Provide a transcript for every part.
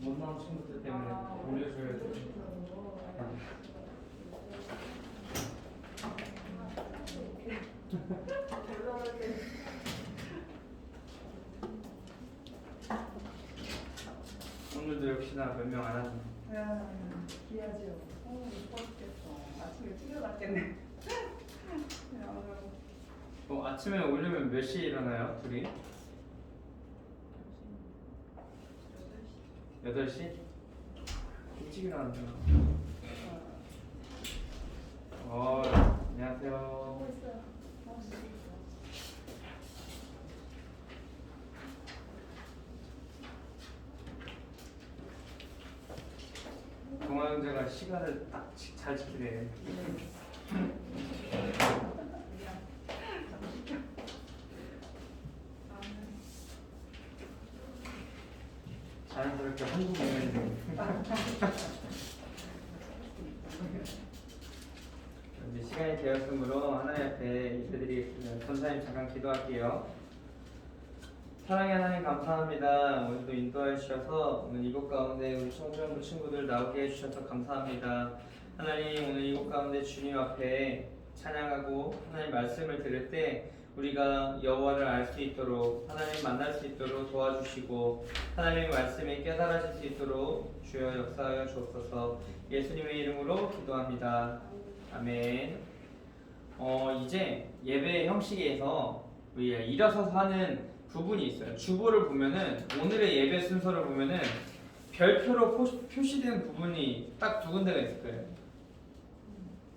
못 나온 친구들 때문에 올려줘야 돼. 오늘도 역시나 몇 명 안 왔네. 야, 귀하죠. 못 봤겠어. 아침에 튀겨갔겠네. 아침에 오려면 몇 시에 일어나요? 둘이? 8시? 일찍 일어난다. 안녕하세요. 동아 형제가 시간을 딱 잘 지키네. 자연스럽게 한국 문화인데. 이제 시간이 되었으므로 하나님 앞에 예배드리겠습니다. 전사님 잠깐 기도할게요. 사랑의 하나님 감사합니다. 오늘도 인도해 주셔서 오늘 이곳 가운데 우리 청소년부 친구들 나오게 해주셔서 감사합니다. 하나님 오늘 이곳 가운데 주님 앞에 찬양하고 하나님 말씀을 들을 때 우리가 여호와를 알 수 있도록 하나님 만날 수 있도록 도와주시고 하나님의 말씀이 깨달아질 수 있도록 주여 역사하여 주옵소서. 예수님의 이름으로 기도합니다. 아멘. 이제 예배 형식에서 우리가 일어서서 하는 부분이 있어요. 주보를 보면은 오늘의 예배 순서를 보면은 별표로 표시된 부분이 딱 두 군데가 있을 거예요.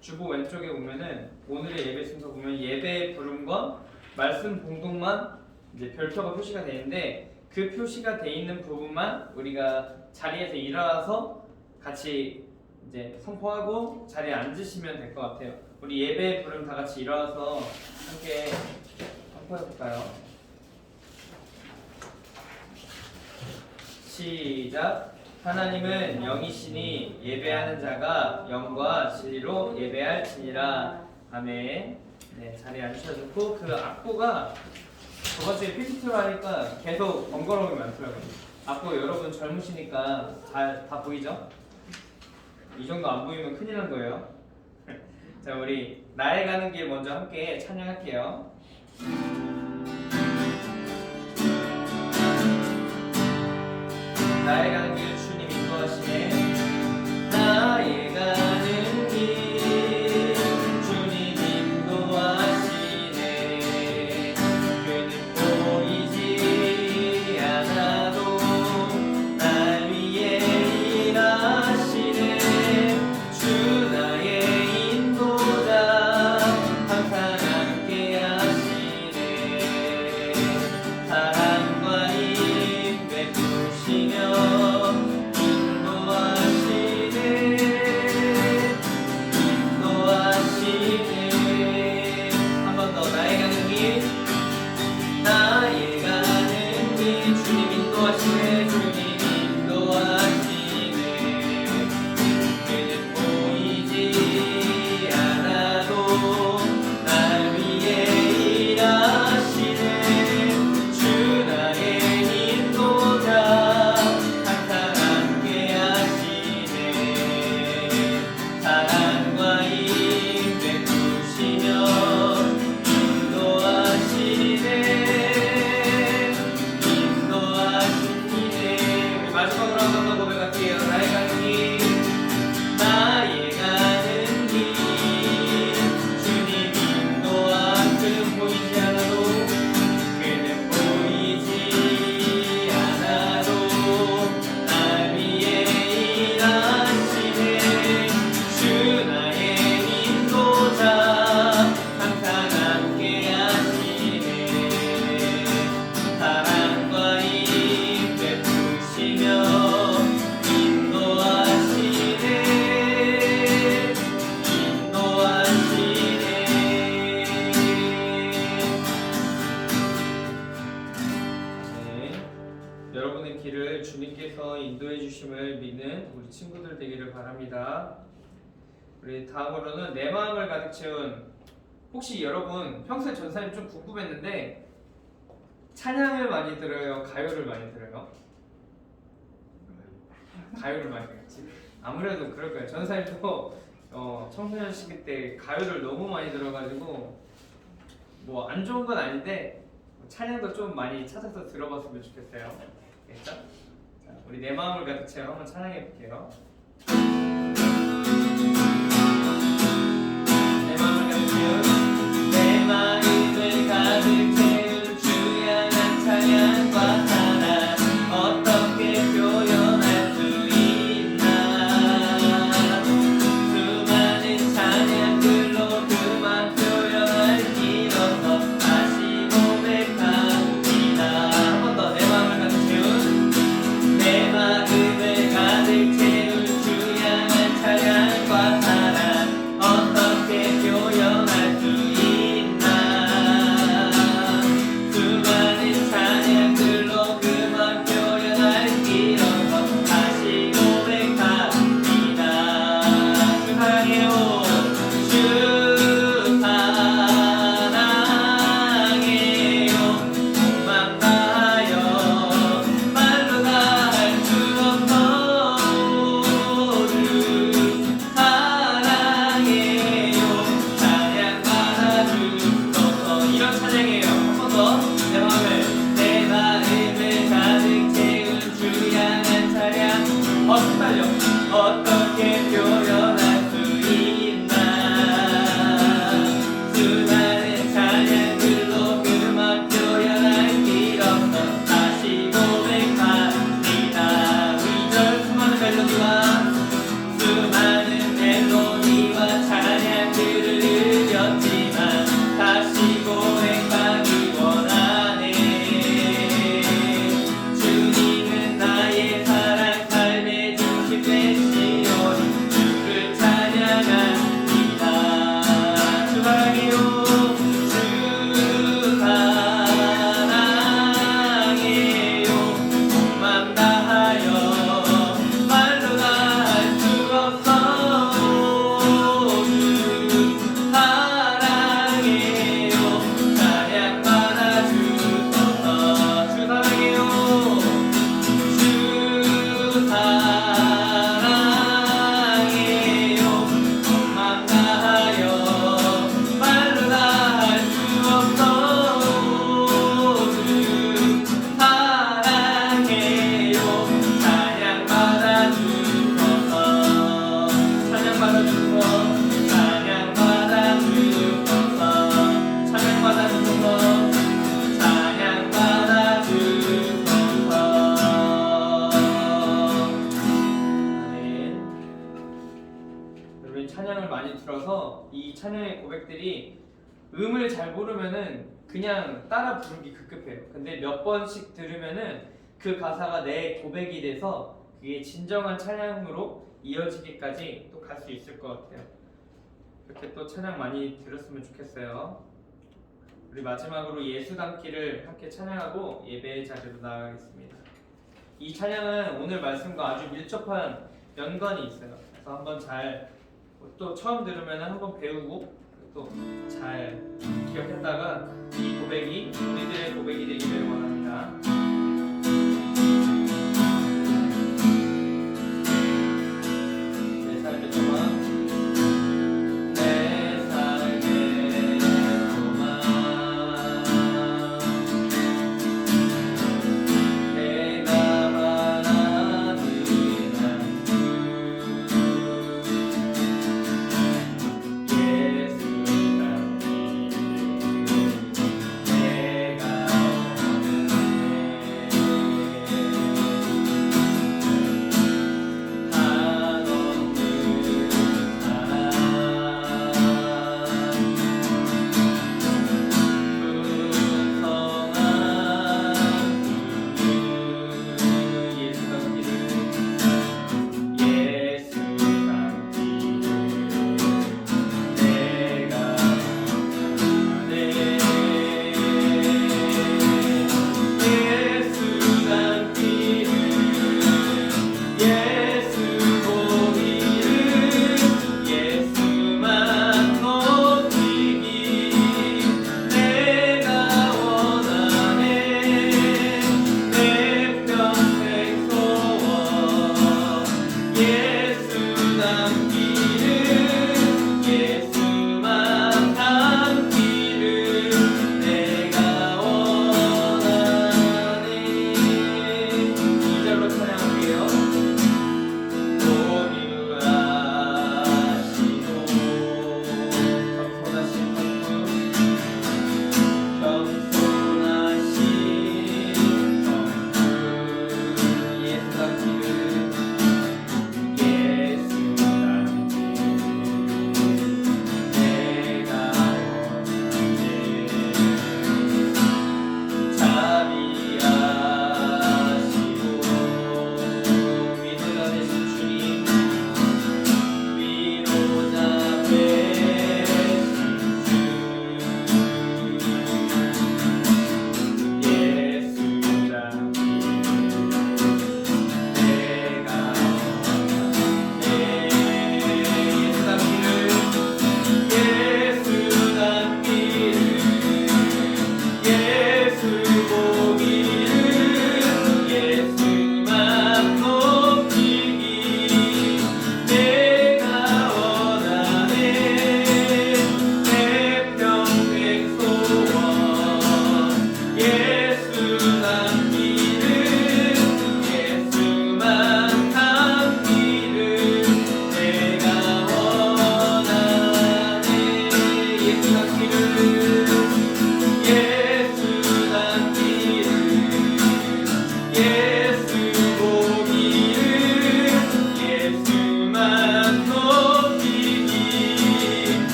주보 왼쪽에 보면은 오늘의 예배 순서 보면 예배의 부름과 말씀 봉독만 이제 별표가 표시가 되어 있는데 그 표시가 되어 있는 부분만 우리가 자리에서 일어나서 같이 이제 선포하고 자리에 앉으시면 될 것 같아요. 우리 예배의 부름 다 같이 일어나서 함께 선포해 볼까요? 시작. 하나님은 영이시니 예배하는 자가 영과 진리로 예배할지니라. 아멘. 네, 자리에 앉으셔도 그 악보가 저번주에 PPT로 하니까 계속 번거로움이 많더라고요. 악보 여러분 젊으시니까 다 보이죠? 이 정도 안 보이면 큰일 난 거예요. 자, 우리 나에 가는 길 먼저 함께 찬양할게요. 나에 가는 길 주님 인도하시네. 나에 가는 길 주님 인도하시네. 그는 보이지 않아도 날 위해 일하시네. 주 나의 인도자 항상 함께 하시네. 사랑과 힘 베푸시며 친구들 되기를 바랍니다. 우리 다음으로는 내 마음을 가득 채운, 혹시 여러분 평소에 전사님 좀 궁금했는데 찬양을 많이 들어요? 가요를 많이 들어요? 가요를 많이 듣지. 아무래도 그럴 거예요. 전사님도 청소년 시기 때 가요를 너무 많이 들어가지고 뭐 안 좋은 건 아닌데 찬양도 좀 많이 찾아서 들어봤으면 좋겠어요. 알겠죠? 자, 우리 내 마음을 가득 채워 한번 찬양해 볼게요. 내 마음을 가득 채운 내 마음을 가득 채운 주 향한 찬양과 사랑 어떻게 표현할 수 있나 수많은 찬양들로 그만 표현할 길 없어 다시 고백합니다. 한 번 더 내 마음을 가득 채운 내 마음을 가득 채운 주 향한 찬양과 사랑 어떻게 표현할 수 있나 수많은 찬양들로 그만 표현할 길 없어 다시 고백합니다. 주 사랑해요 주 사랑해요 맘 다하여 말로 다 할 수 없어 주 사랑해요 찬양 받아주소서. 이런 찬양이에요. 한 번 더 내 마음을 가득 채운 주 향한 찬양 헷갈려 어떻게 표현할 수 있나 수많은 찬양들로 그만 표현할 길 없어 다시 고백합니다. 2절 수많은 멜로디와 찬양들을 느꼈지만 다시 고백하기 원하네. 주님은 나의 사랑 삶의 중심 되시오니 주를 찬양합니다. 주 사랑해요 주 사랑해요 맘 다하여 말로 다 할 수 없어 주 사랑해요 찬양 받아주소서. 주 사랑해요 주 사랑해요 맘 다하여 말로 다 할 수 없어 주 사랑해요 찬양 받아주소서. 찬양 받아주소서. 찬양 받아주소서. 찬양 받아주소서. 찬양 받아주소서. 아멘. 여러분 찬양을 많이 들어서 이 찬양의 고백들이 음을 잘 모르면은 그냥 따라 부르기 급급해요. 근데 몇 번씩 들으면은 그 가사가 내 고백이 돼서 그게 진정한 찬양으로 이어지기까지 또 갈 수 있을 것 같아요. 이렇게 또 찬양 많이 들었으면 좋겠어요. 우리 마지막으로 예수 담기를 함께 찬양하고 예배의 자리로 나아가겠습니다. 이 찬양은 오늘 말씀과 아주 밀접한 연관이 있어요. 그래서 한번 잘 또 처음 들으면 한번 배우고 또 잘 기억했다가 이 고백이 우리들의 고백이 되기를 원합니다. 내 삶의 소망 내 삶의 소망 내가 바라는 한 주 예수 담기를 내가 원하네.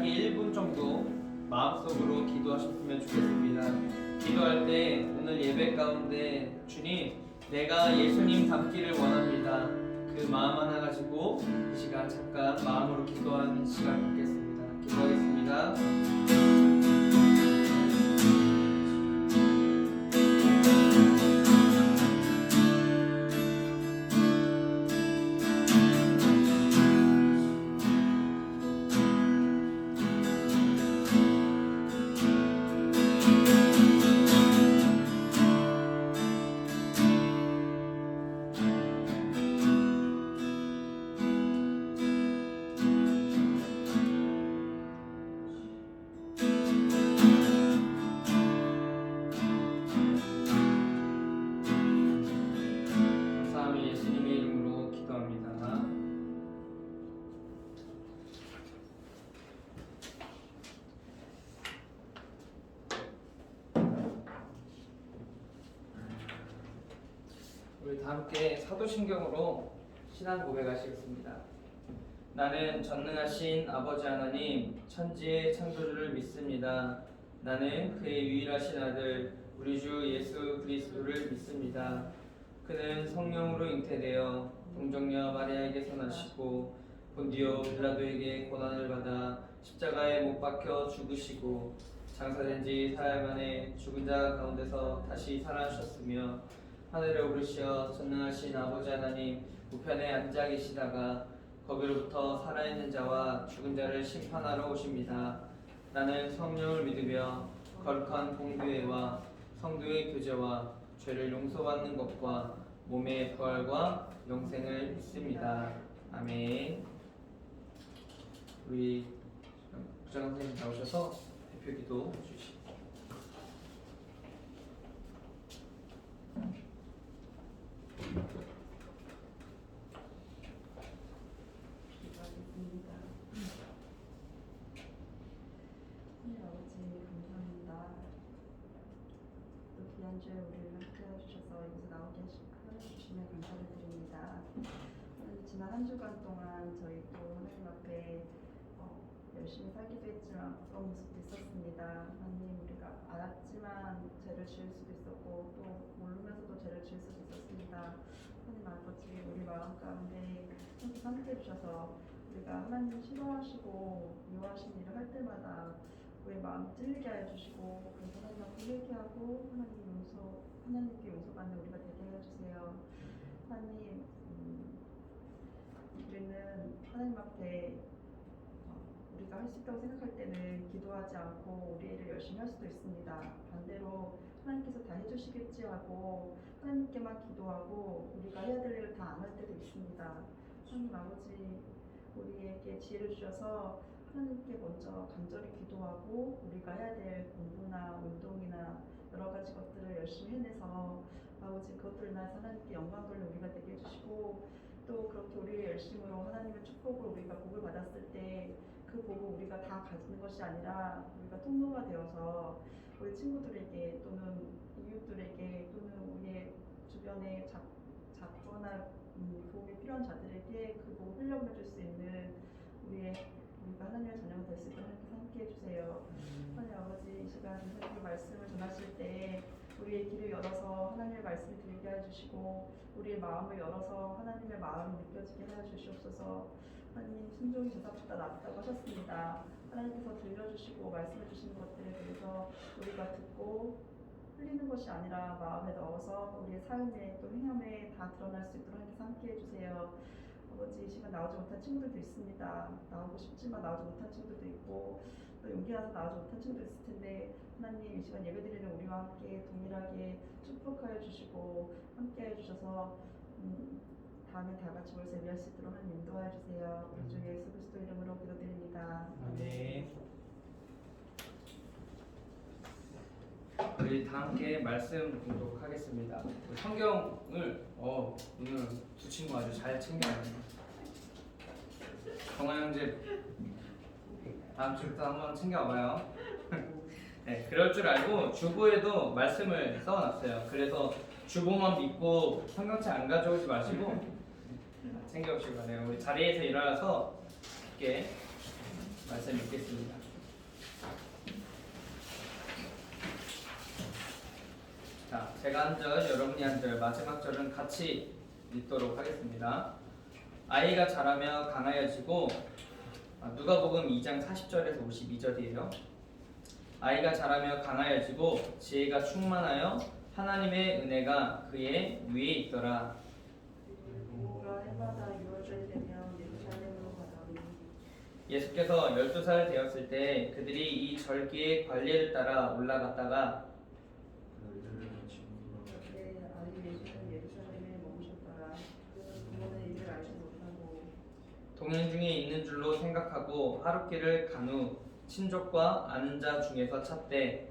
편안하게 1분 정도 마음속으로 기도하셨으면 좋겠습니다. 기도할 때 오늘 예배 가운데 주님, 내가 예수님 닮기를 원합니다. 그 마음 하나 가지고 이 시간 잠깐 마음으로 기도하는 시간 갖겠습니다. 기도하겠습니다. 감사함이 예수님의 이름으로 기도합니다. 우리 다 함께 사도신경으로 신앙 고백하시겠습니다. 나는 전능하신 아버지 하나님, 천지의 창조주를 믿습니다. 나는 그의 유일하신 아들, 우리 주 예수 그리스도를 믿습니다. 그는 성령으로 잉태되어 동정녀 마리아에게서 나시고 본디오 빌라도에게 고난을 받아 십자가에 못 박혀 죽으시고 장사된 지 사흘 만에 죽은 자 가운데서 다시 살아나셨으며 하늘에 오르시어 전능하신 아버지 하나님 우편에 앉아 계시다가 거기로부터 살아있는 자와 죽은 자를 심판하러 오십니다. 나는 성령을 믿으며 거룩한 공교회와 성도의 교제와 죄를 용서받는 것과 몸의 부활과 영생을 믿습니다. 아멘. 우리 부장 선생님 나오셔서 대표기도 해주시고. 기도하겠습니다. 하나님 아버지 감사합니다. 또 귀한 주에 우리를 함께해 주셔서 여기서 나오게 해주시면 감사를 드립니다. 지난 한 주간 동안 저희 또 하나님 앞에 열심히 살기도 했지만 그런 모습도 있었습니다. 하나님, 우리가 알았지만 죄를 지을 수도 있었고 또 모르면서도 죄를 지을 수도 있었습니다. 하나님 아버지, 우리 마음 가운데 함께 주셔서 우리가 하나님 싫어하시고 미워하시는 일을 할 때마다 우리 마음 찔리게 해주시고, 그래서 하나님 앞에 회개하고 하나님께 용서받는 우리가 되게 해주세요. 하나님, 우리는 하나님 앞에 우리가 할 수 있다고 생각할 때는 기도하지 않고 우리 일을 열심히 할 수도 있습니다. 반대로 하나님께서 다 해주시겠지 하고 하나님께만 기도하고 우리가 해야 될 일을 다 안 할 때도 있습니다. 하나님 아버지, 우리에게 지혜를 주셔서 하나님께 먼저 간절히 기도하고 우리가 해야 될 공부나 운동이나 여러 가지 것들을 열심히 해내서 아버지 그것들을 인해서 하나님께 영광 돌리는 우리가 되게 해주시고, 또 그렇게 우리의 열심으로 하나님의 축복을 우리가 복을 받았을 때 그 복을 우리가 다 가지는 것이 아니라 우리가 통로가 되어서 우리 친구들에게 또는 이웃들에게 또는 우리의 주변에 작거나 도움이 필요한 자들에게 그 복을 흘려보내줄 수 있는 우리가 하나님의 자녀가 될 수 있도록 하나님께서 함께 해주세요. 하나님 아버지, 이 시간 선생님의 말씀을 전하실 때 우리의 길을 열어서 하나님의 말씀을 들리게 해주시고 우리의 마음을 열어서 하나님의 마음을 느껴지게 해주시옵소서. 하나님, 순종이 제사보다 낫다고 하셨습니다. 하나님께서 들려주시고 말씀해 주시는 것들에 대해서 우리가 듣고 흘리는 것이 아니라 마음에 넣어서 우리의 삶에 또 행함에 다 드러날 수 있도록 하나님께서 함께 해주세요. 아버지, 이 시간 나오지 못한 친구들도 있습니다. 나오고 싶지만 나오지 못한 친구들도 있고 또 용기 나서 나오지 못한 친구도 있을 텐데, 하나님, 이 시간 예배드리는 우리와 함께 동일하게 축복하여 주시고 함께 해주셔서 다음에 다 같이 모여서 예배할 수 있도록 하나님 인도하여 주세요. 우리 주 예수 그리스도 이름으로 기도드립니다. 아멘. 우리 다 함께 말씀 공독하겠습니다. 성경을 오늘 두 친구 아주 잘 챙겨왔네요. 정화 형제 다음 주부터 한번 챙겨와봐요. 네, 그럴 줄 알고 주보에도 말씀을 써놨어요. 그래서 주보만 믿고 성경책 안 가져오지 마시고 챙겨오시기 바래요. 우리 자리에서 일어나서 함께 말씀 읽겠습니다. 제가 한 절, 여러분이 한 절, 마지막 절은 같이 읽도록 하겠습니다. 아이가 자라며 강하여지고 누가복음 2장 40절에서 52절이에요. 아이가 자라며 강하여지고 지혜가 충만하여 하나님의 은혜가 그의 위에 있더라. 부모가 해마다 6월절이 되면 예루살렘으로 가더니 예수께서 12살 되었을 때 그들이 이 절기의 관례를 따라 올라갔다가 그때 아이 예수는 예루살렘에 머무셨더라. 그 부모는 이를 알지 못하고 동행 중에 있는 줄로 생각하고 하룻길을 간 후 친족과 아는 자 중에서 찾되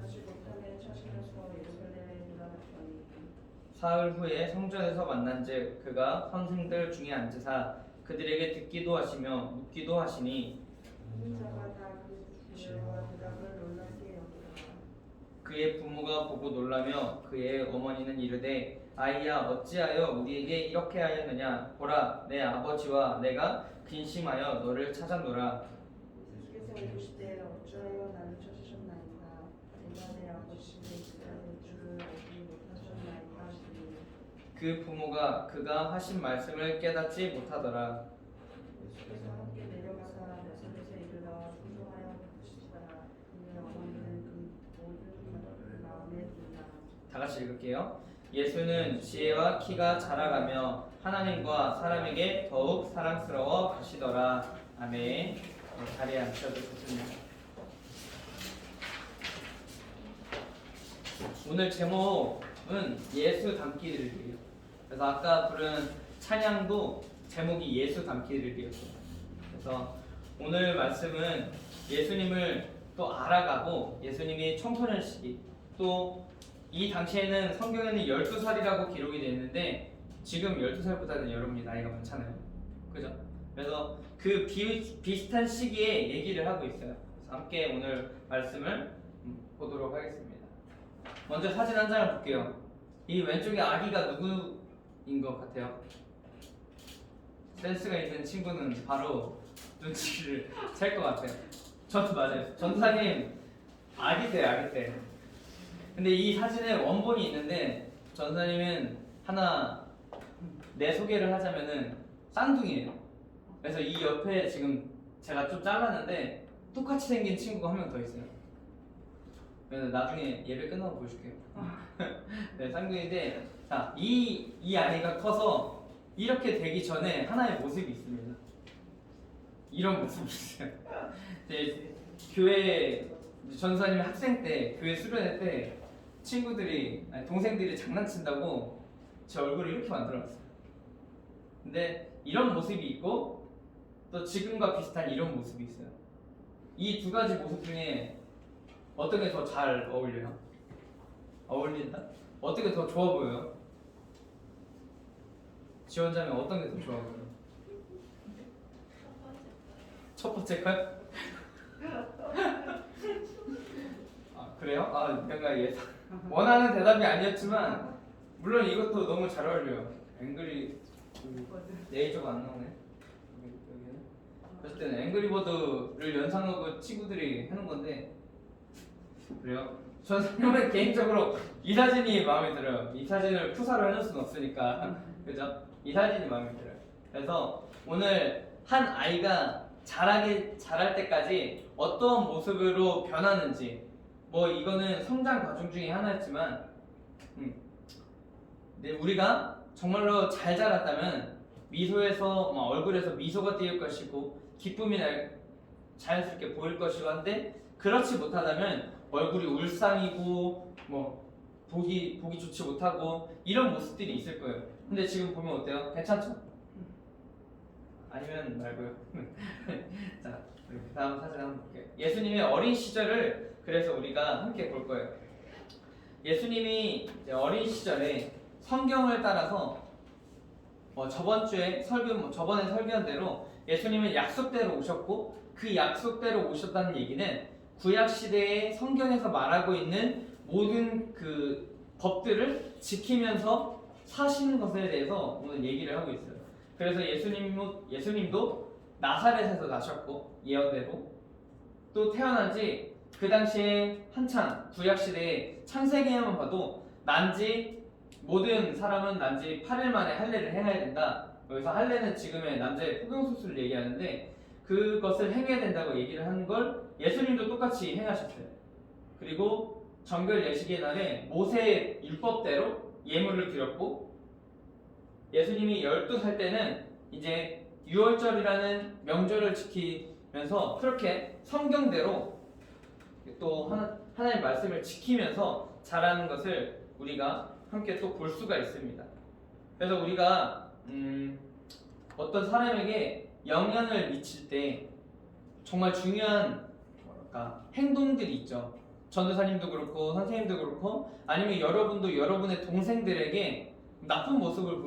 다시 못하면 찾으면서 예루살렘에 돌아갔더니 사흘 후에 성전에서 만난즉 그가 선생들 중에 앉으사 그들에게 듣기도 하시며 묻기도 하시니 모든 자가 다그 지혜와 대답을 놀랍게 여기더라. 그의 부모가 보고 놀라며 그의 어머니는 이르되 아이야 어찌하여 우리에게 이렇게 하였느냐 보라 내 아버지와 내가 근심하여 너를 찾아노라. 예수께서 이르시되 어찌하여 나를 찾으셨나이까 내가 내 아버지 이스라엘 줄을 알지 못하셨나이까 하시니 그 부모가 그가 하신 말씀을 깨닫지 못하더라. 예수께서 함께 내려가사 나사렛에 이르러 순종하여 부르시더라. 그의 어머니는 그 모든 말을 마음에 든다. 다 같이 읽을게요. 예수는 지혜와 키가 자라가며 하나님과 사람에게 더욱 사랑스러워 가시더라. 아멘. 네, 자리에 앉혀도 좋습니다. 오늘 제목은 예수 닮기 읽기예요. 그래서 아까 부른 찬양도 제목이 예수 닮기 읽기였어요. 그래서 오늘 말씀은 예수님을 또 알아가고 예수님이 청소년 시기 또 이 당시에는 성경에는 12살이라고 기록이 되어 있는데 지금 12살보다는 여러분이 나이가 많잖아요. 그죠? 그래서 그 비슷한 시기에 얘기를 하고 있어요. 그래서 함께 오늘 말씀을 보도록 하겠습니다. 먼저 사진 한 장을 볼게요. 이 왼쪽에 아기가 누구인 것 같아요? 센스가 있는 친구는 바로 눈치를 챌 것 같아요. 저도 맞아요. 전사님 아기 때. 근데 이 사진에 원본이 있는데 전사님은 하나 내 소개를 하자면은 쌍둥이에요. 그래서 이 옆에 지금 제가 좀 잘랐는데 똑같이 생긴 친구가 한 명 더 있어요. 그래서 나중에 예배 끝나고 보여줄게요. 네, 쌍둥이인데 자, 이 아이가 커서 이렇게 되기 전에 하나의 모습이 있습니다. 이런 모습이 있어요. 교회 전사님 학생 때 교회 수련회 때 동생들이 장난친다고 제 얼굴을 이렇게 만들어놨어요. 근데 이런 모습이 있고 또 지금과 비슷한 이런 모습이 있어요. 이 두 가지 모습 중에 어떤 게 더 잘 어울려요? 어울린다? 어떤 게 더 좋아 보여요? 지원자면 어떤 게 더 좋아 보여요? 첫 번째 거요? 아 그래요? 아 뭔가 예상 원하는 대답이 아니었지만 물론 이것도 너무 잘 어울려요. 앵그리 레이저가 안 나오네. 여기는 어쨌든 앵그리버드를 연상하고 친구들이 해놓은 건데 그래요? 저는 개인적으로 이 사진이 마음에 들어요. 이 사진을 푸사로 해놓을 수는 없으니까 그죠? 이 사진이 마음에 들어요. 그래서 오늘 한 아이가 자랄 때까지 어떤 모습으로 변하는지 뭐 이거는 성장 과정 중에 하나였지만 근데 우리가 정말로 잘 자랐다면 미소에서 얼굴에서 미소가 띄을 것이고 기쁨이 자연스럽게 보일 것이고 한데 그렇지 못하다면 얼굴이 울상이고 뭐 보기 좋지 못하고 이런 모습들이 있을 거예요. 근데 지금 보면 어때요? 괜찮죠? 아니면 말고요. 자, 다음 사진 한번 볼게요. 예수님의 어린 시절을 그래서 우리가 함께 볼 거예요. 예수님이 어린 시절에 성경을 따라서 저번에 설교한 대로 예수님은 약속대로 오셨고 그 약속대로 오셨다는 얘기는 구약 시대의 성경에서 말하고 있는 모든 그 법들을 지키면서 사시는 것에 대해서 오늘 얘기를 하고 있어요. 그래서 예수님도 나사렛에서 나셨고 예언대로 또 태어난 지 그 당시에 한창 구약 시대에 창세기에만 봐도 난지 모든 사람은 난지 8일 만에 할례를 행해야 된다. 여기서 할례는 지금의 남자의 포경수술을 얘기하는데 그것을 행해야 된다고 얘기를 하는 걸 예수님도 똑같이 행하셨어요. 그리고 정결 예식의 날에 모세의 율법대로 예물을 드렸고 예수님이 12살 때는 이제 유월절이라는 명절을 지키면서 그렇게 성경대로 또 하나님의 말씀을 지키면서 자라는 것을 우리가 함께 또 볼 수가 있습니다. 그래서 우리가 어떤 사람에게 영향을 미칠 때 정말 중요한 행동들이 있죠. 전도사님도 그렇고 선생님도 그렇고 아니면 여러분도 여러분의 동생들에게 나쁜 모습을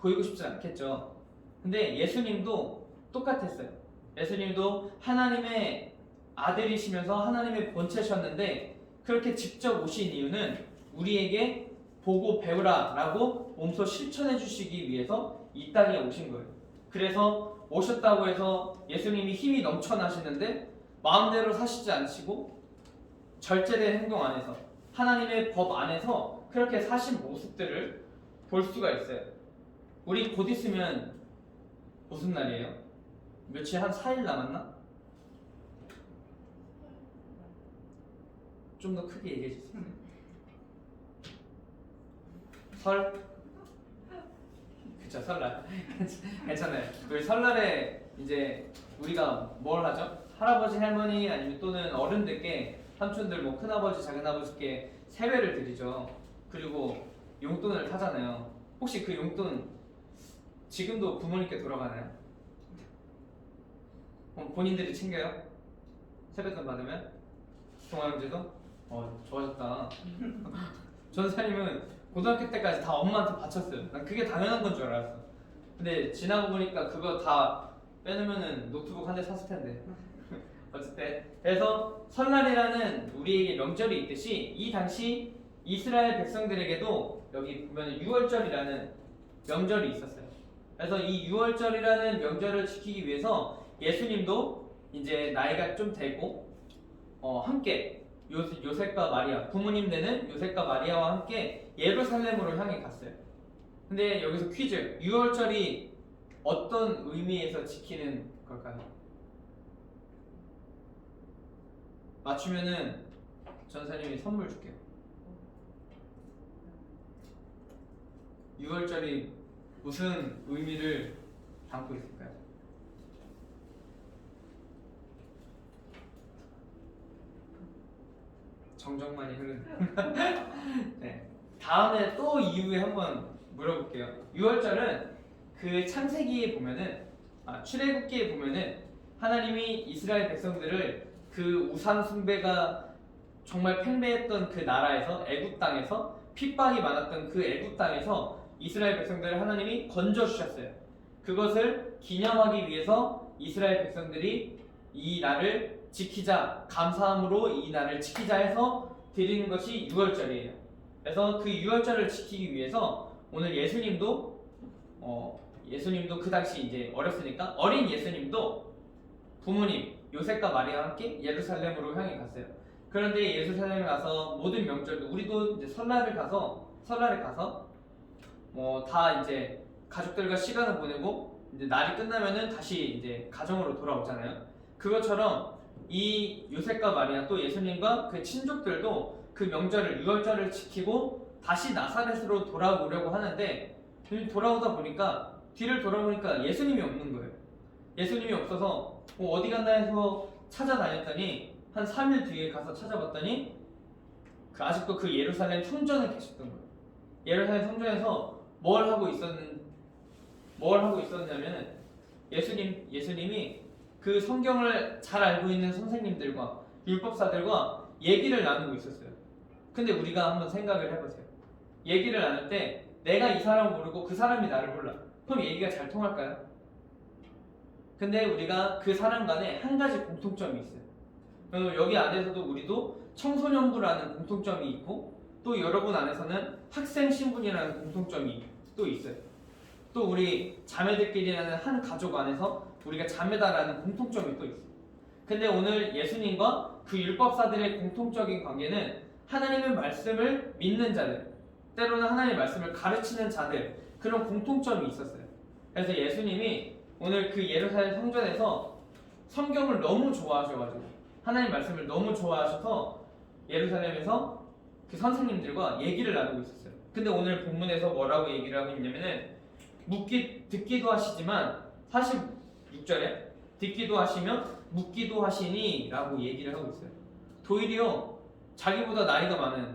보이고 싶지 않겠죠. 근데 예수님도 똑같았어요. 예수님도 하나님의 아들이시면서 하나님의 본체셨는데 그렇게 직접 오신 이유는 우리에게 보고 배우라 라고 몸소 실천해 주시기 위해서 이 땅에 오신 거예요. 그래서 오셨다고 해서 예수님이 힘이 넘쳐나시는데 마음대로 사시지 않으시고 절제된 행동 안에서 하나님의 법 안에서 그렇게 사신 모습들을 볼 수가 있어요. 우리 곧 있으면 무슨 날이에요? 며칠 한 4일 남았나? 좀 더 크게 얘기해 주세요. 설? 그쵸, 설날. 괜찮아요. 그 설날에 이제 우리가 뭘 하죠? 할아버지, 할머니 아니면 또는 어른들께 삼촌들, 뭐 큰아버지, 작은아버지께 세배를 드리죠. 그리고 용돈을 타잖아요. 혹시 그 용돈 지금도 부모님께 돌아가나요? 본인들이 챙겨요? 세뱃돈 받으면? 동아형제도? 좋아졌다. 전사님은 고등학교 때까지 다 엄마한테 바쳤어요. 난 그게 당연한 건 줄 알았어. 근데 지나고 보니까 그거 다 빼놓으면은 노트북 한 대 샀을 텐데. 어쨌든 그래서 설날이라는 우리에게 명절이 있듯이 이 당시 이스라엘 백성들에게도 여기 보면 6월절이라는 명절이 있었어요. 그래서 이 6월절이라는 명절을 지키기 위해서 예수님도 이제 나이가 좀 되고 함께 요셉과 마리아, 부모님 되는 요셉과 마리아와 함께 예루살렘으로 향해 갔어요. 근데 여기서 퀴즈, 6월절이 어떤 의미에서 지키는 걸까요? 맞추면은 전사님이 선물 줄게요. 6월절이 무슨 의미를 담고 있을까요? 정정만이 흐르는. 네. 다음에 또 이후에 한번 물어볼게요. 6월절은 그 창세기에 보면은 출애굽기에 보면은 하나님이 이스라엘 백성들을 그 우상 숭배가 정말 팽배했던 그 나라에서 애굽 땅에서 핍박이 많았던 그 애굽 땅에서 이스라엘 백성들을 하나님이 건져 주셨어요. 그것을 기념하기 위해서 이스라엘 백성들이 이 날을 지키자, 감사함으로 이 날을 지키자 해서 드리는 것이 6월절이에요. 그래서 그 6월절을 지키기 위해서 오늘 예수님도 그 당시 이제 어렸으니까 어린 예수님도 부모님 요셉과 마리아와 함께 예루살렘으로 향해 갔어요. 그런데 예루살렘에 가서 모든 명절도 우리도 이제 설날에 가서 다 이제 가족들과 시간을 보내고 이제 날이 끝나면은 다시 이제 가정으로 돌아오잖아요. 그것처럼 이 요셉과 마리아 또 예수님과 그 친족들도 그 명절을 6월절을 지키고 다시 나사렛으로 돌아오려고 하는데 돌아오다 보니까 뒤를 돌아보니까 예수님이 없는 거예요. 예수님이 없어서 어디 갔나 해서 찾아다녔더니 한 3일 뒤에 가서 찾아봤더니 아직도 그 예루살렘 성전에 계셨던 거예요. 예루살렘 성전에서 뭘 하고 있었냐면 예수님이 그 성경을 잘 알고 있는 선생님들과 율법사들과 얘기를 나누고 있었어요. 근데 우리가 한번 생각을 해보세요. 얘기를 나눌 때 내가 이 사람을 모르고 그 사람이 나를 몰라. 그럼 얘기가 잘 통할까요? 근데 우리가 그 사람 간에 한 가지 공통점이 있어요. 여기 안에서도 우리도 청소년부라는 공통점이 있고 또 여러분 안에서는 학생 신분이라는 공통점이 또 있어요. 또 우리 자매들끼리라는 한 가족 안에서 우리가 자매다라는 공통점이 또 있어요. 근데 오늘 예수님과 그 율법사들의 공통적인 관계는 하나님의 말씀을 믿는 자들, 때로는 하나님의 말씀을 가르치는 자들, 그런 공통점이 있었어요. 그래서 예수님이 오늘 그 예루살렘 성전에서 성경을 너무 좋아하셔가지고 하나님 말씀을 너무 좋아하셔서 예루살렘에서 그 선생님들과 얘기를 나누고 있었어요. 근데 오늘 본문에서 뭐라고 얘기를 하고 있냐면은 듣기도 하시지만 46절에 듣기도 하시며 묻기도 하시니 라고 얘기를 하고 있어요. 도리어 자기보다 나이가 많은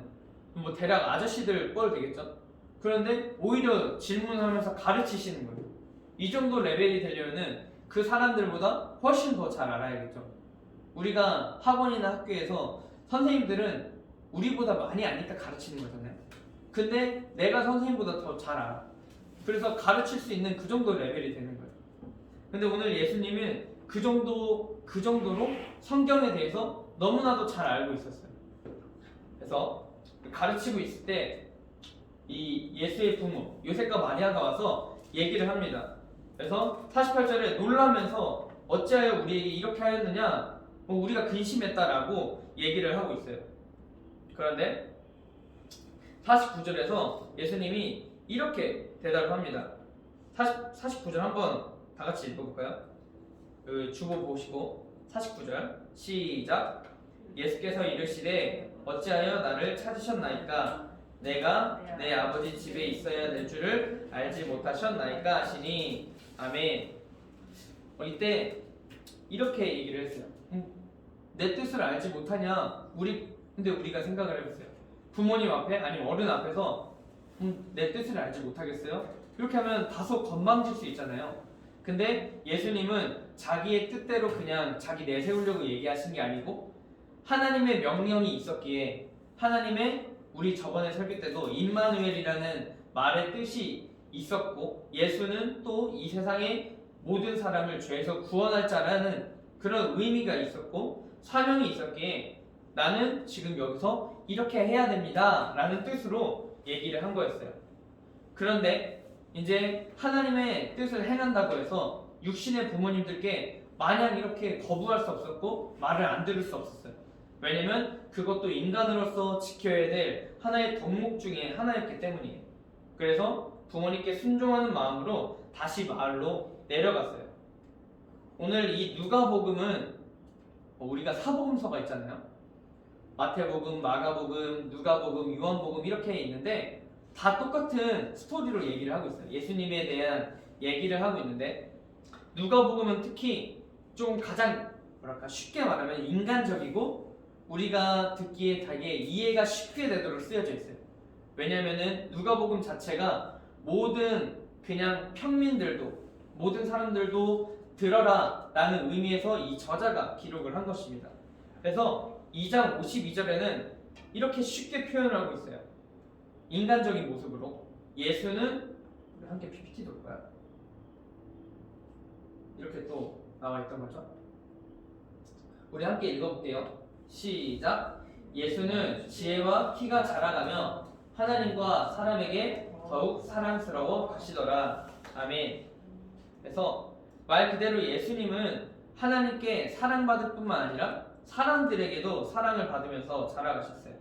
뭐 대략 아저씨들 뻘 되겠죠? 그런데 오히려 질문하면서 가르치시는 거예요. 이 정도 레벨이 되려면은 그 사람들보다 훨씬 더 잘 알아야겠죠. 우리가 학원이나 학교에서 선생님들은 우리보다 많이 아니까 가르치는 거잖아요. 근데 내가 선생님보다 더 잘 알아. 그래서 가르칠 수 있는 그 정도 레벨이 되는 거예요. 근데 오늘 예수님은 그 정도로 성경에 대해서 너무나도 잘 알고 있었어요. 그래서 가르치고 있을 때 이 예수의 부모 요셉과 마리아가 와서 얘기를 합니다. 그래서 48절에 놀라면서 어찌하여 우리에게 이렇게 하였느냐, 우리가 근심했다라고 얘기를 하고 있어요. 그런데 49절에서 예수님이 이렇게 대답을 합니다. 49절 한번 다 같이 읽어볼까요? 그 주보 보시고 49절 시작. 예수께서 이르시되 어찌하여 나를 찾으셨나이까? 내가 내 아버지 집에 있어야 될 줄을 알지 못하셨나이까 하시니. 아멘. 이때 이렇게 얘기를 했어요. 내 뜻을 알지 못하냐? 근데 우리가 생각을 해보세요. 부모님 앞에 아니면 어른 앞에서 내 뜻을 알지 못하겠어요? 이렇게 하면 다소 건방질 수 있잖아요. 근데 예수님은 자기의 뜻대로 그냥 자기 내세우려고 얘기하신 게 아니고 하나님의 명령이 있었기에, 하나님의 우리 저번에 설교 때도 임마누엘이라는 말의 뜻이 있었고, 예수는 또 이 세상의 모든 사람을 죄에서 구원할 자라는 그런 의미가 있었고 사명이 있었기에 나는 지금 여기서 이렇게 해야 됩니다 라는 뜻으로 얘기를 한 거였어요. 그런데 이제 하나님의 뜻을 행한다고 해서 육신의 부모님들께 마냥 이렇게 거부할 수 없었고 말을 안 들을 수 없었어요. 왜냐면 그것도 인간으로서 지켜야 될 하나의 덕목 중에 하나였기 때문이에요. 그래서 부모님께 순종하는 마음으로 다시 마을로 내려갔어요. 오늘 이 누가복음은 우리가 사복음서가 있잖아요. 마태복음, 마가복음, 누가복음, 요한복음 이렇게 있는데 다 똑같은 스토리로 얘기를 하고 있어요. 예수님에 대한 얘기를 하고 있는데 누가복음은 특히 좀 가장 쉽게 말하면 인간적이고 우리가 듣기에 되게 이해가 쉽게 되도록 쓰여져 있어요. 왜냐면은 누가복음 자체가 모든 그냥 평민들도, 모든 사람들도 들어라 라는 의미에서 이 저자가 기록을 한 것입니다. 그래서 2장 52절에는 이렇게 쉽게 표현을 하고 있어요. 인간적인 모습으로 예수는, 우리 함께 PPT 돌까요? 이렇게 또 나와 있던 거죠. 우리 함께 읽어볼게요. 시작. 예수는 지혜와 키가 자라가며 하나님과 사람에게 더욱 사랑스러워 가시더라. 아멘. 그래서 말 그대로 예수님은 하나님께 사랑받을 뿐만 아니라 사람들에게도 사랑을 받으면서 자라가셨어요.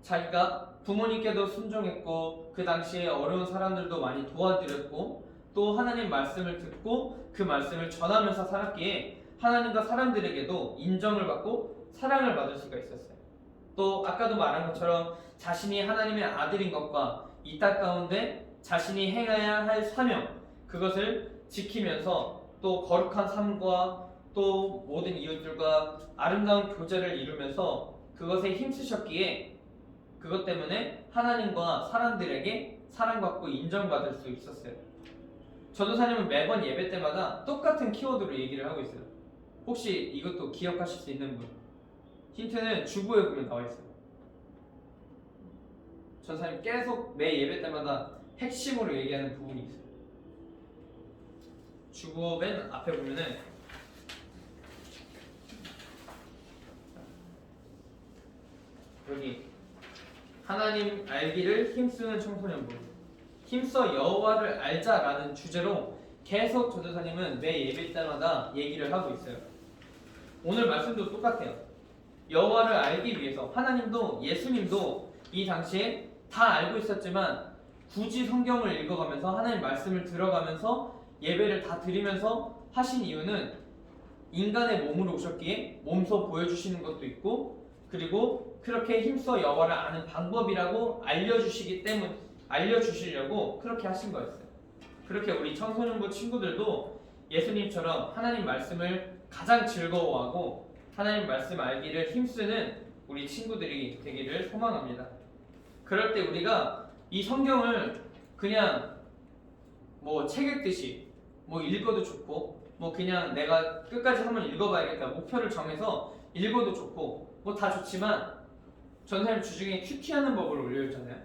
자기가 부모님께도 순종했고 그 당시에 어려운 사람들도 많이 도와드렸고 또 하나님 말씀을 듣고 그 말씀을 전하면서 살았기에 하나님과 사람들에게도 인정을 받고 사랑을 받을 수가 있었어요. 또 아까도 말한 것처럼 자신이 하나님의 아들인 것과 이 땅 가운데 자신이 행해야 할 사명, 그것을 지키면서 또 거룩한 삶과 또 모든 이웃들과 아름다운 교제를 이루면서 그것에 힘쓰셨기에 그것 때문에 하나님과 사람들에게 사랑받고 인정받을 수 있었어요. 전도사님은 매번 예배 때마다 똑같은 키워드로 얘기를 하고 있어요. 혹시 이것도 기억하실 수 있는 분? 힌트는 주보에 보면 나와 있어요. 전도사님 계속 매 예배 때마다 핵심으로 얘기하는 부분이 있어요. 주보 맨 앞에 보면은 여기 하나님 알기를 힘쓰는 청소년부, 힘써 여호와를 알자라는 주제로 계속 전도사님은 매 예배 때마다 얘기를 하고 있어요. 오늘 말씀도 똑같아요. 여호와를 알기 위해서 하나님도 예수님도 이 당시에 다 알고 있었지만 굳이 성경을 읽어가면서 하나님 말씀을 들어가면서 예배를 다 드리면서 하신 이유는 인간의 몸으로 오셨기에 몸소 보여주시는 것도 있고 그리고 그렇게 힘써 여호와를 아는 방법이라고 알려주시려고 그렇게 하신 거였어요. 그렇게 우리 청소년부 친구들도 예수님처럼 하나님 말씀을 가장 즐거워하고 하나님 말씀 알기를 힘쓰는 우리 친구들이 되기를 소망합니다. 그럴 때 우리가 이 성경을 그냥 뭐 책 읽듯이 뭐 읽어도 좋고 뭐 그냥 내가 끝까지 한번 읽어봐야겠다 목표를 정해서 읽어도 좋고 뭐 다 좋지만 전사님 주중에 큐티하는 법을 올려줬잖아요.